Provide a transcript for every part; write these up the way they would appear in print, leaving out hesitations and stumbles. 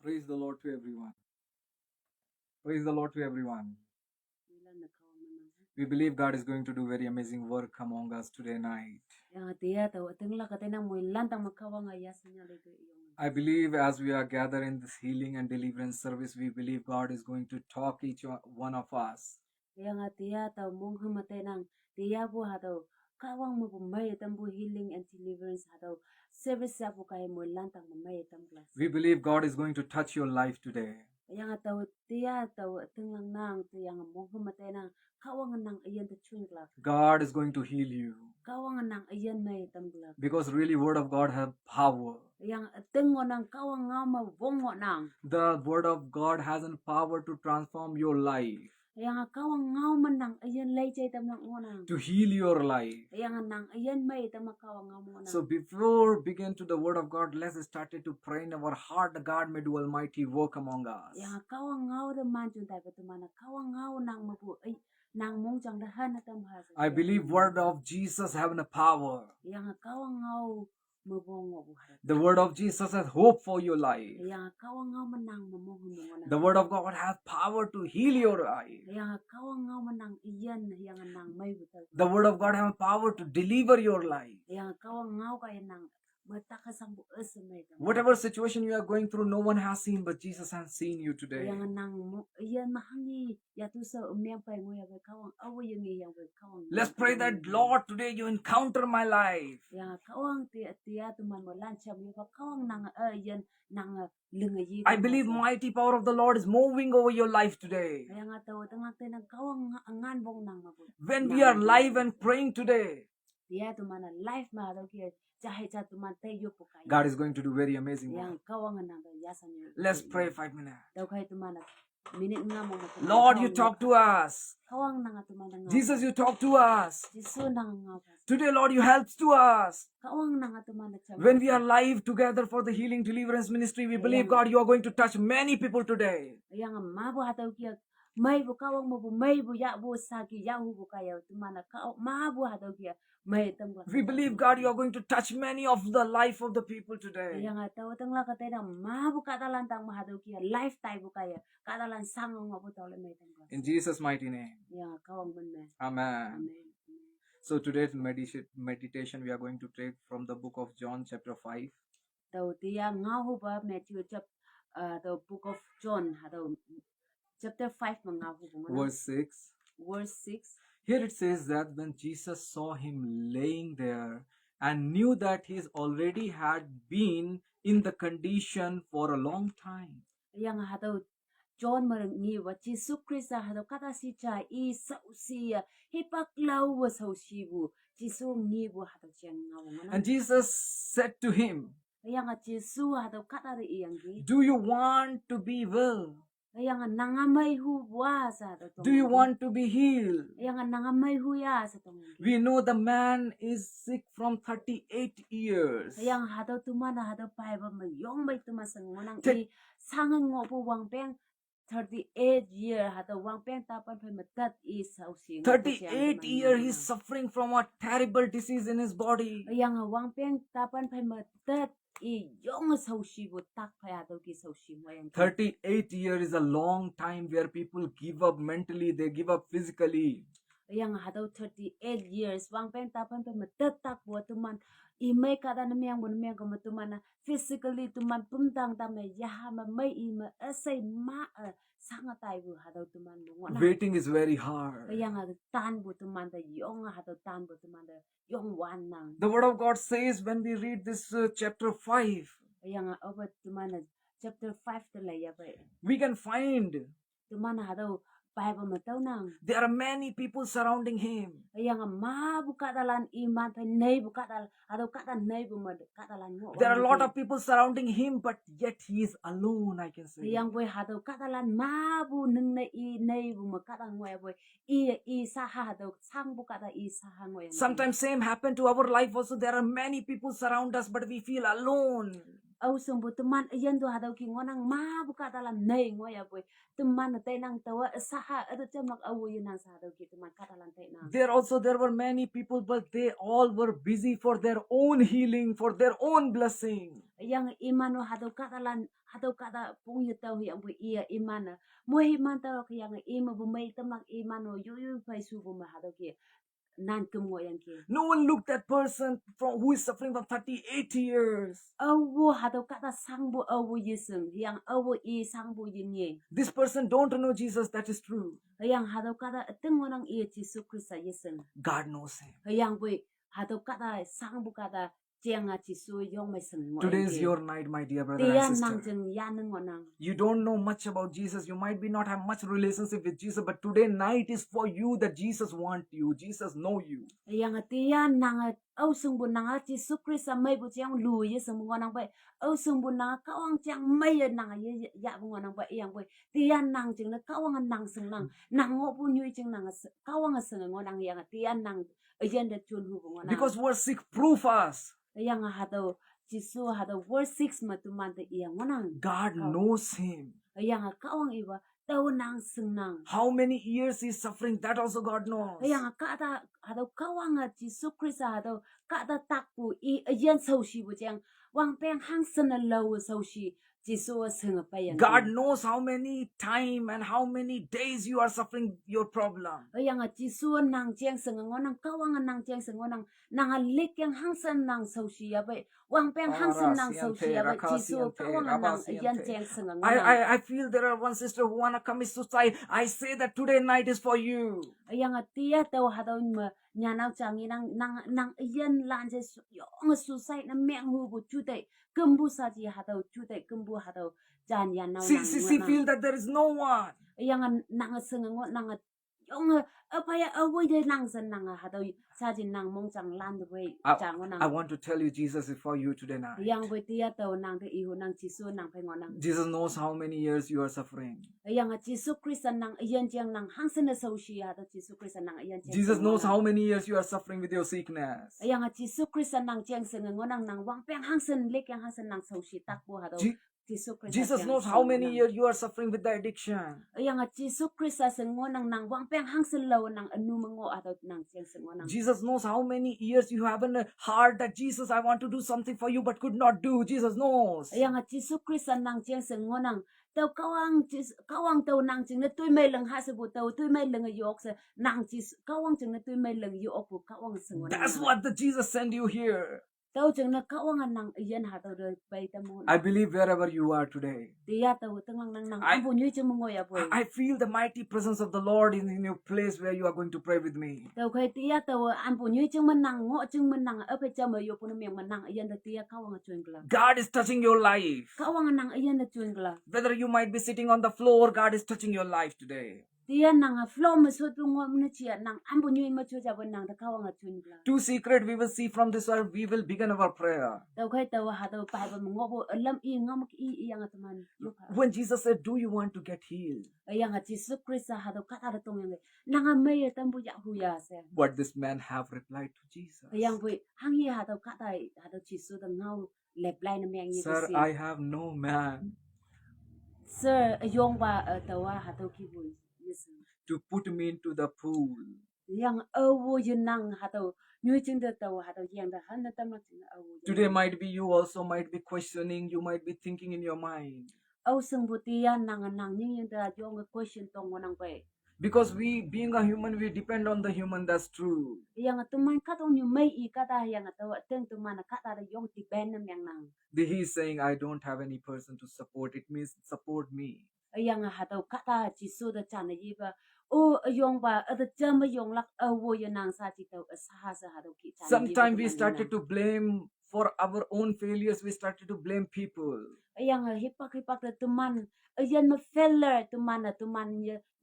Praise the Lord to everyone. Praise the Lord to everyone. We believe God is going to do very amazing work among us today night. I believe as we are gathered in this healing and deliverance service, we believe God is going to talk each one of us. Kawang mabumay tambu healing and deliverance hadaw service sa po kay mo lantang mamay tam class. We believe God is going to touch your life today. Yang ataw tiya taw tinglang nang tiyang monghumatay nang kawang nang ayan ta chun class. God is going to heal you. Kawang nang ayan may tam class. Because really word of God has power. Yang tingo nang kawang nga mabongo nang. The word of God has a power to transform your life. Yang kawang nga man nang ayan lay chay tam nang nang. To heal your life. Yang nang ayan may tam kawang nga mo nang. So before begin to the word of God, let's start to pray in our heart. God may do almighty work among us. Yang kawang nga da man chun tay patumana kawang nga nang mabu ay nang mong chang dahan na tam hasa. I believe word of Jesus having a power. Yang kawang nga mabongo buhay. The word of Jesus has hope for your life. Yang kawang nga manang mamongo mo The word of God has power to heal your life. Yang kawang nga manang iyan yang nang may butal. The word of God has power to deliver your life. Yang kawang nga kay nang matakasambu may. Whatever situation you are going through, no one has seen, but Jesus has seen you today. Yang nang iyan mahangi yatu sa umyang pay mo yang kawang awo yang iyang kawang. Let's pray that Lord today you encounter my life. Yang kawang tiya tuman mo lancham yung kawang nang iyan nang lungayi. I believe mighty power of the Lord is moving over your life today. Yang tawo tengah tenang kawang angan bong nang mabut. When we are live and praying today, Tiya tuman life mahadaw kiya jahe cha tuman tayo po kay. God is going to do very amazing Yang work. kawang nang yasan niyo. Let's pray 5 minutes. Daw kay tuman minute nga mo. Lord, you talk to us. Kawang nang tuman nga. Jesus, you talk to us. Jisu nang nga. Today, Lord, you help to us. Kawang nang tuman sa. When we are live together for the Healing Deliverance Ministry, we believe, God, you are going to touch many people today. Yang mabo hataw kiya may bu kawang mo bu may bu ya bu sagi ya hu bu kaya tuman ka mabo hataw kiya may tangla. We believe, God, you are going to touch many of the life of the people today. Yang tawo tangla katay na mabo katalan tang mahadaw kiya lifetime bu kaya katalan sangong mo tawle may tangla. In Jesus' mighty name. Yang kawang man. Amen. Amen. So today's meditation we are going to take from the book of John chapter 5. Daw tiya nga hu ba Matthew the book of John hadaw chapter 5 mga hu bu. Verse 6. Verse 6. Here it says that when Jesus saw him laying there and knew that he already had been in the condition for a long time. Yang hadaw John marangi wa Jisu Krista hadaw kata si cha I sausia hipaklaw wa sausibu Jisu ngi bu hadaw chang ngaw. And Jesus said to him, Yang Jisu hadaw kata ri iyang gi. do you want to be well? Yang nangamay hu wa sa to. Do you want to be healed? Yang nangamay hu ya sa tong. We know the man is sick from 38 years. Yang hadaw tumana hadaw pai ba mayong may tumasang ngonang I sangang ngo bu wang peng 38 year hadaw wang peng tapan pa matat I sausi. 38 years he's suffering from a terrible disease in his body. Yang wang peng tapan pa matat I yung sausi bu tak pa hadaw ki sausi mo yang. 38 years is a long time where people give up mentally, they give up physically. Yang hadaw 38 years wang peng tapan pa matat tak bu tuman imay kada na miyang kamatuman na physically tuman pumtang tamay yahama may ima asay ma sanga tayo hadaw tuman mo. Waiting is very hard. Kaya nga tan bu tuman da yung hadaw tan bu tuman da yung wan nang. The word of God says when we read this chapter 5, Kaya nga obat tuman na chapter 5 talaya pa. we can find Tuman na hadaw Bible mataw nang. there are many people surrounding him. Kaya nga mabukatalan iman pa nay bukatal hadaw katan nay bu katalan mo. There are a lot of people surrounding him, but yet he is alone, I can say. Yang boy hadaw katalan mabu nung na I nay bu makatang mo boy I saha hadaw sang bukata I saha mo. Sometimes same happen to our life also. There are many people surround us, but we feel alone. Ausung bu teman ayan tu hadau ki ngonang ma buka dalam nei ngoya boy teman te nang tawa saha adu jamak awu yunang sa hadau ki teman kadalan te nang. There were many people, but they all were busy for their own healing, for their own blessing. Yang imano hadau kadalan hadau kada pung yu tau yang bu iya imana mo himan tau ki yang ima bu mai temak imano yu pai su bu ma hadau ki nan kum ngoyang ki. No one looked at person who is suffering for 38 years. Awu hadau kada sangbu awu yisung yang awu I sangbu yinye. This person don't know Jesus, that is true. Yang hadau kada tengonang iya Yesus Kristus yisung. God knows him. Yang bu hadau kada sangbu kada jiang Yesus yong mai sung ngoyang. Today is your night, my dear brother Tiyan and nang sister. jeng yaneng ngonang. You don't know much about Jesus. You might be not have much relationship with Jesus, but today night is for you that Jesus want you. Jesus know you. Yang tiyan nang au sung bu nang Yesus Kristus mai bu jiang lu ye sung ngonang bai. Au sung bu nang kawang jiang mai nang ye ya bu ngonang bai yang bai. Tiyan nang jeng na kawang nang sung nang ngo bu nyu jeng nang kawang sung ngonang yang tiyan nang ayen de chun hu bu ngonang. Because verse 6 prove us. Yang hadau Yesus hadau verse 6 matuman te yang ngonang. God knows him. Yang kawang iba tau nang sung nang. How many years he's suffering, that also God knows. Yang kada hadau kawang Yesus Kristus hadau kada takpu I ayen sau shi bu jiang wang peng hang sen lo sau shi Yesus sung pa yang. God knows how many time and how many days you are suffering your problem. Yang Yesus nang jiang sung ngonang kawang nang jiang sung ngonang nang lik yang hang sen nang sau shi ya bai wang peng hang sen nang sau shi ya bai Yesus kawang nang ayen jiang sung ngonang. I feel there are one sister who wanna commit suicide. I say that today night is for you. Yang tia tau hadau ma nyanau changi nang ayen lan je yong susai na meng hu bu chu dai kembu sa ji hadau chu dai kembu hadau jan yan nau nang. She feel that there is no one. Yang nang seng ngot nang yong apa ya awai de nang sen nang hadau sa ji nang mong chang lan de wei chang nang. I want to tell you, Jesus is for you today night. Yang bai tia tau nang de ihu nang Yesus nang pai ngonang. Jesus knows how many years you are suffering. Yang Yesus Kristus nang ayen jiang nang hang sen sau shi hadau Yesus Kristus nang ayen jiang. Jesus knows how many years you are suffering with your sickness. Yang Yesus Kristus nang jiang seng ngonang nang wang peng hang sen lek yang hang sen nang sau shi tak bu hadau. Jesus knows how many years you are suffering with the addiction. Yang Yesus Kristus ngonang nang wang peng hang sen lo nang anu mengo atau nang jiang seng ngonang. Jesus knows how many years you have in a heart that Jesus, I want to do something for you but could not do. Jesus knows. Yang Yesus Kristus nang jiang seng ngonang tau kawang tau nang jing na tui mai leng ha se bu tau tui mai leng yok se nang Yesus kawang jing na tui mai leng yok bu kawang seng ngonang. That's what the Jesus sent you here. Tau jing na kawang nang ayen ha tau de bai tamu. I believe wherever you are today, Dia tau tenglang nang ampu nyu jing mengo ya boy. I feel the mighty presence of the Lord in your place where you are going to pray with me. Tau kai tia tau ampu nyu jing menang ngo jing menang apa jam yo pun miang menang ayen de tia kawang chuin kala. God is touching your life. Kawang nang ayen de chuin kala. Whether you might be sitting on the floor, God is touching your life today. Dia nang flow masuk tu ngo mana cia nang ampu nyu ma chu jaban nang de kawang chuin kala. Two secret we will see from this word. We will begin our prayer. Tau kai tau ha tau pai ba mengo bo lam I ngam I yang teman. When Jesus said, do you want to get healed? Yang Yesus Kristus ha tau kata de tong yang nang mai tambu ya hu ya se. What this man have replied to Jesus? Yang boy hang hi ha tau kata ha tau Yesus de ngau lep lai na meng ni. Sir, I have no man Sir yong ba tau ha tau ki boy. to put me into the pool. Yang awu yunang hatau nyu jing de tau hatau yang de han de tam jing awu. Today might be you also might be questioning, you might be thinking in your mind. Au sung butia nang ning de yong question tong nang bai. Because we, being a human, we depend on the human, that's true. Yang tuman katong nyu mai I kata yang tau teng tuman kata de yong depend nam yang nang. He is saying, I don't have any person to support. It means support me. Yang hatau kata Yesus de chan yi ba o yong ba de jam yong lak awu yunang sa ji tau sa sa hatau ki chan. Sometimes we started to blame for our own failures. We started to blame people. Yang hipak de tuman ayen ma failure tuman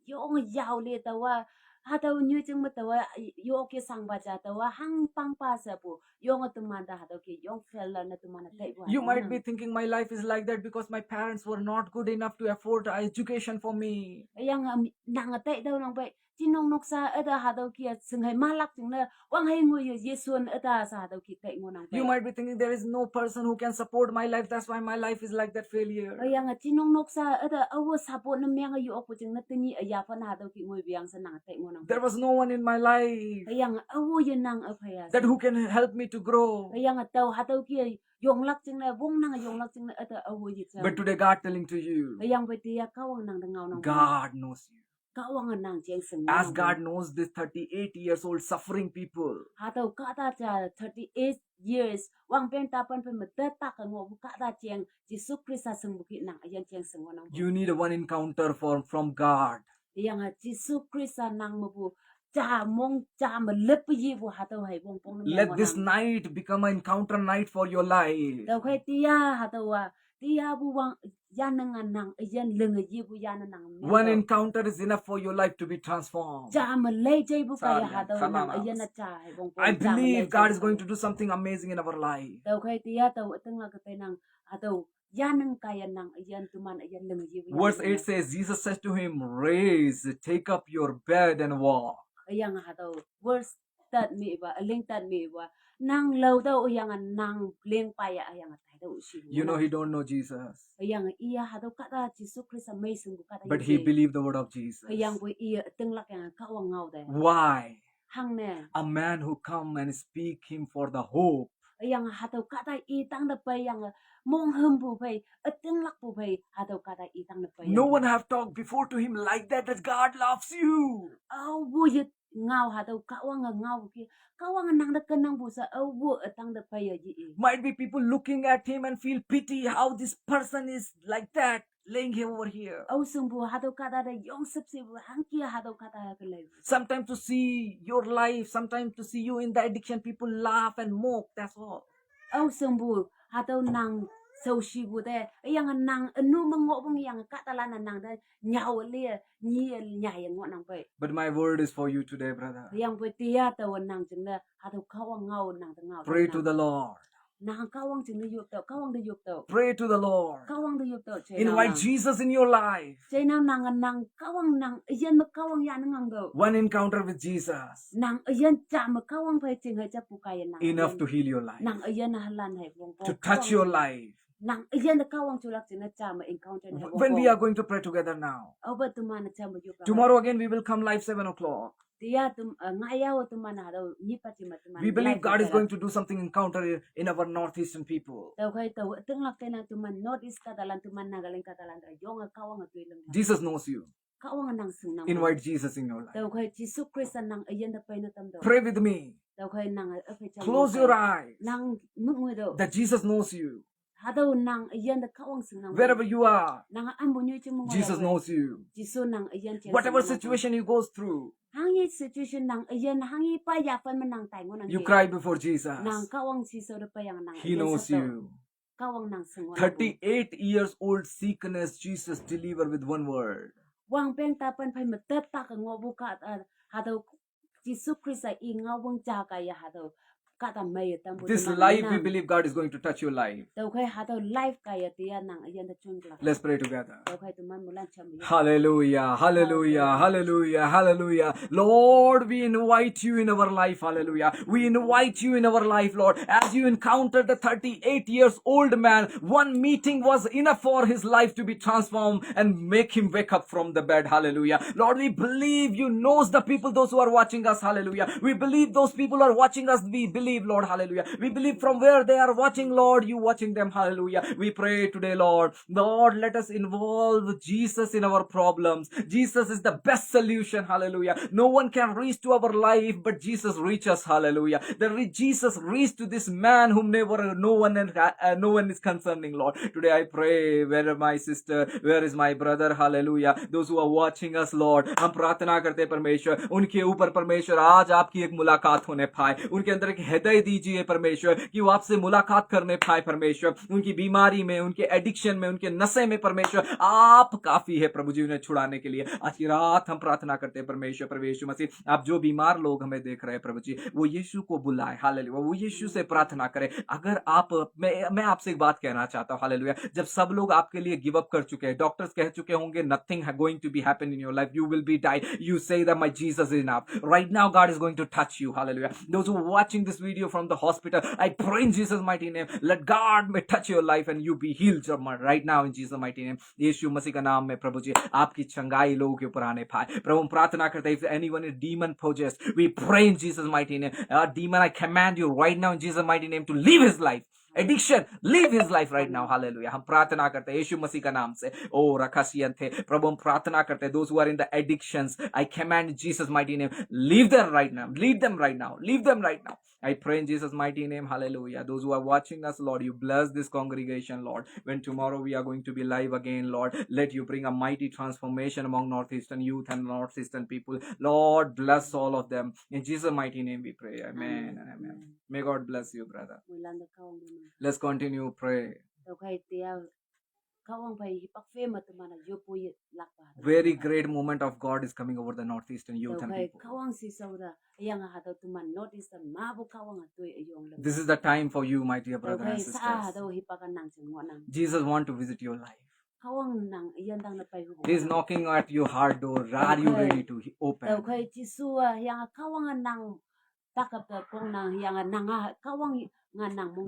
yong yao le tawa hatau nyu jing ma tawa yo ke sang ba ja tawa hang pang pa sa bu yong tuman da hatau ki yong failure na tuman tai wa. You might be thinking my life is like that because my parents were not good enough to afford education for me. Yang nang tai dau nang bai chinong nok sa ada hadaw kia sengai malak jingna wang hai ngui yesuan ada sa hadaw ki kai ngonang You might be thinking there is no person who can support my life. That's why my life is like that failure. ayang chinong nok sa ada awo support na myang ayu ok jingna tini aya pa na hadaw ki ngui biang sa nang kai ngonang There was no one in my life ayang awo yanang aphaya that who can help me to grow. ayang taw hadaw ki yonglak jingna wong nang yonglak jingna ada awo yitsa But today God telling to you, ayang betia kawang nang dangaw nang God knows you. kawang nang jeng seng As God knows this 38 years old suffering people, hadaw kata cha 38 years wang pen tapan pen medata ka ngo kata jeng Jesus Christ seng bukit nang ayang jeng seng nang you need a one encounter from God. yang Jesus Christ nang mabu cha mong cha melep yi bu hadaw hai bong pong Let this night become an encounter night for your life. daw khai tia hadaw tia bu wang yan nang ayang leng yi bu yan nang One encounter is enough for your life to be transformed. cha melai jai bu kaya Sayang, hadaw nang salamat. ayang na cha hai bong pong I believe God is going to do something amazing in our life. daw khai tia taw tengah ka nang hadaw yanang kaya nang ayang tuman ayang leng yi bu Verse 8 says, Jesus says to him, Rise, take up your bed and walk. ayang hadaw worst that me ba aling that me ba nang law daw ayang nang leng paya ayang tai daw si You know, he don't know Jesus, ayang iya hadaw kata Jesus Christ may sung kata but he believed the word of Jesus. ayang bu iya tenglak yang kawang ngau da Why? hang ne A man who come and speak him for the hope. ayang hadaw kata itang da pa yang mong hum bu pai tenglak bu pai hadaw kata itang da pa No one have talked before to him like that God loves you. au bu yit ngau hadaw kawang ngau ki kawang nang da kanang bu sa au bu tang da pa ya ji Might be people looking at him and feel pity how this person is like that, laying him over here. au sung bu hadaw kata da yong sep se bu hang ki hadaw kata ka lai Sometimes to see your life, sometimes to see you in the addiction, people laugh and mock. That's all. au sung bu hadaw nang so shi bu de yang nang nu mango bang yang kata lana nang da nyao le ni nyai ngo nang pai But my word is for you today, brother. yang bu tia ta wan nang jing da hadaw kawang ngau nang da ngau Pray to the Lord. nang kawang jing da yuk ta kawang da yuk ta Pray to the Lord. kawang da yuk ta Invite Jesus in your life. chai nang nang kawang nang yen ma kawang ya nang do One encounter with Jesus, nang yen cha ma kawang pai ching ha cha pu kai nang enough to heal your life, nang yen halan hai bong to touch your life. nang yen da kawang chulak jing na cha ma encounter hai When we are going to pray together now. over to man cha ma yuk Tomorrow again we will come live 7 o'clock. dia tum ngaya tu mana do ni pa ma tu We believe God is going to do something encounter in our northeastern people. tau kai tau teng lak tena tu man north east katalan tu man Nagaland katalan ra yong kawang tu ileng Jesus knows you. kawang nang sung nang Invite Jesus in your life. tau kai Jesus Christ nang ayen da pai na tam do Pray with me. tau kai nang apai cha Close your eyes. nang mungwe do That Jesus knows you. hadaw nang ayen da kawang sung nang Wherever you are, nang ambu nyu chu mung Jesus knows you. Jesus nang ayen chen Whatever situation you go through, hangi situation nang ayen hangi pa ya pan man nang tai ngon nang you cry before Jesus. nang kawang si so da pa yang nang He knows you. kawang nang sung 38 years old sickness, Jesus deliver with one word. wang peng tapan pai matat ta ka ngobu ka hadaw Jesus Christ ai ngawang cha ka ya hadaw kata mai tam This life, we believe God is going to touch your life. tau kai hadaw life ka ya tia nang ayan da chung la Let's pray together. tau kai tu man mulan cham ya Hallelujah, hallelujah, hallelujah, hallelujah. Lord, we invite you in our life. Hallelujah. We invite you in our life, Lord. As you encountered the 38 years old man, one meeting was enough for his life to be transformed and make him wake up from the bed. Hallelujah. Lord, we believe you knows the people, those who are watching us. Hallelujah. We believe those people are watching us. We believe, Lord. Hallelujah. We believe from where they are watching, Lord, you watching them. Hallelujah. We pray today, Lord. Lord, let us involve Jesus in our problems. Jesus is the best solution. Hallelujah. No one can reach to our life, but Jesus reaches. Hallelujah. Jesus reached to this man whom no one is concerning, Lord. Today I pray, where is my sister, where is my brother? Hallelujah. Those who are watching us, Lord, हम प्रार्थना करते परमेश्वर उनके ऊपर परमेश्वर आज आपकी एक मुलाकात होने पाए, उनके अंदर एक हृदय दीजिए परमेश्वर कि वो आपसे मुलाकात करने पाए परमेश्वर, उनकी बीमारी में, उनके एडिक्शन में, उनके नशे में परमेश्वर आप काफी है प्रभु जी उन्हें छुड़ाने के लिए। आज की रात हम प्रार्थना करते हैं परमेश्वर, प्रभु यीशु मसीह आप जो बीमार लोग हमें देख रहे हैं प्रभु जी, वो यीशु को बुलाए, हालेलुया, वो यीशु से प्रार्थना करें। अगर आप मैं आपसे एक बात कहना चाहता हूँ, हालेलुया, जब सब लोग आपके लिए गिव अप कर चुके हैं, डॉक्टर्स कह चुके होंगे nothing going to be happen in your life, you will be die, you say that my Jesus is enough. Right now God is going to touch you, hallelujah. Those who are watching this video from the hospital, I pray in Jesus mighty name, let God may touch your life and you be healed right now in Jesus mighty name. यीशु मसीह का नाम में प्रभु जी आपकी चंगाई लोगों के ऊपर आने पाए। प्रभु हम प्रार्थना करते हैं, if anyone is demon possessed, we pray in Jesus mighty name. Demon, I command you right now in Jesus mighty name to leave his life. Addiction, leave his life right now, hallelujah. हम प्रार्थना करते हैं यीशु मसीह का नाम से। ओ रखसियन थे प्रभु, हम प्रार्थना करते हैं, those who are in the addictions, I command in Jesus mighty name, leave them right now, leave them right now, leave them right now. I pray in Jesus mighty name, hallelujah. Those who are watching us, Lord, you bless this congregation, Lord. When tomorrow we are going to be live again, Lord, let you bring a mighty transformation among Northeastern youth and Northeastern people. Lord, bless all of them. In Jesus mighty name we pray. Amen and amen. May God bless you, brother. Let's continue pray. Very great moment of God is coming over the Northeastern youth and people. This is the time for you, my dear brothers and sisters. Jesus wants to visit your life. He is knocking at your heart door. Are you ready to open?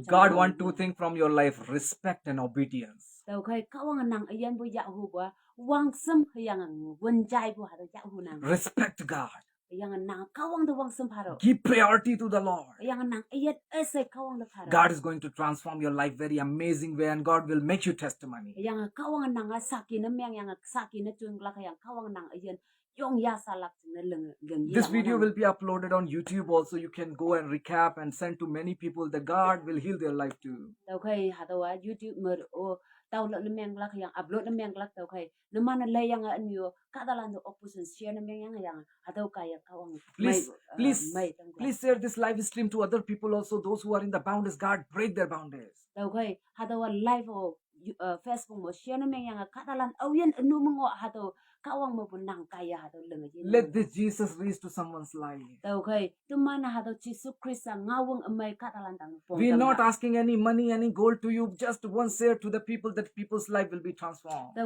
God wants two things from your life: respect and obedience. Respect God. Give priority to the Lord. God is going to transform your life very amazing way, and God will make you testimony. This video will be uploaded on YouTube also. You can go and recap and send to many people that God will heal their life too. Please share this live stream to other people also. Those who are in the boundaries, God break their boundaries. Let this Jesus reach to someone's life. We are not asking any money, any gold to you. Just one share to the people, that people's life will be transformed.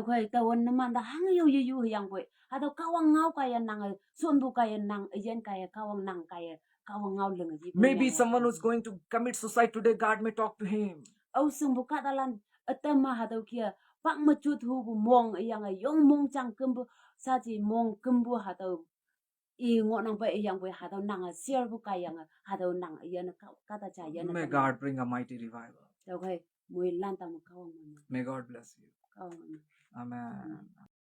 Maybe someone who's going to commit suicide today, God may talk to him. May God bring a mighty revival. May God bless you. Amen.